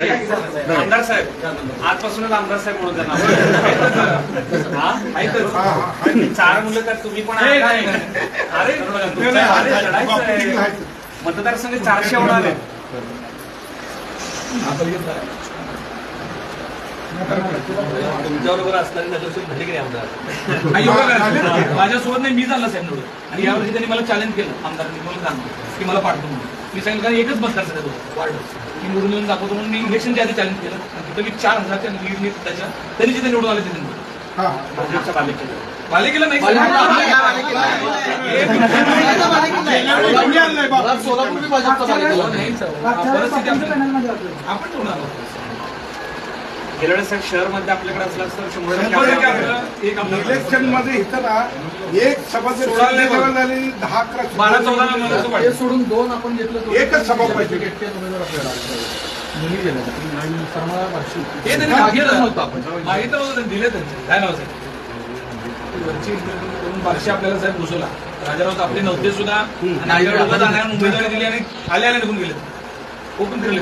आमदार साहेब आजपासूनच आमदार साहेब म्हणून त्यांना चार मुलं तर तुम्ही पण अरे मतदारसंघ 400 होणार आहे. तुमच्याबरोबर असणारे झाले की आमदार माझ्यासोबत नाही, मी झाला साहेब निवडून. आणि यावर्षी त्यांनी मला चॅलेंज केलं आमदारांनी, मला सांगतो की मला पाठवतो म्हणून. मी सांगितलं एकच मतदारसंघ वार्ड मी निवडून येऊन दाखवतो म्हणून मी इलेक्शनच्या आधी चॅलेंज केलं. तिथं मी 4000च्या लीडनी त्याच्या तरी जिथे निवडून आले तिथे पालिकेला नाही आपण गेल्या वेळेस शहर मध्ये आपल्याकडे असला तर 100% इलेक्शन मध्ये इथं ना एक सभा झाली 10-11 सोडून 2 आपण घेतलं. एकच सभा पाहिजे. दिले त्यांचे काय नाव साहेब बारशे आपल्याला साहेब घुसवला. राजाराव आपले नव्हते सुद्धा उमेदवारी दिली आणि आले निघून गेले. ओपन केले.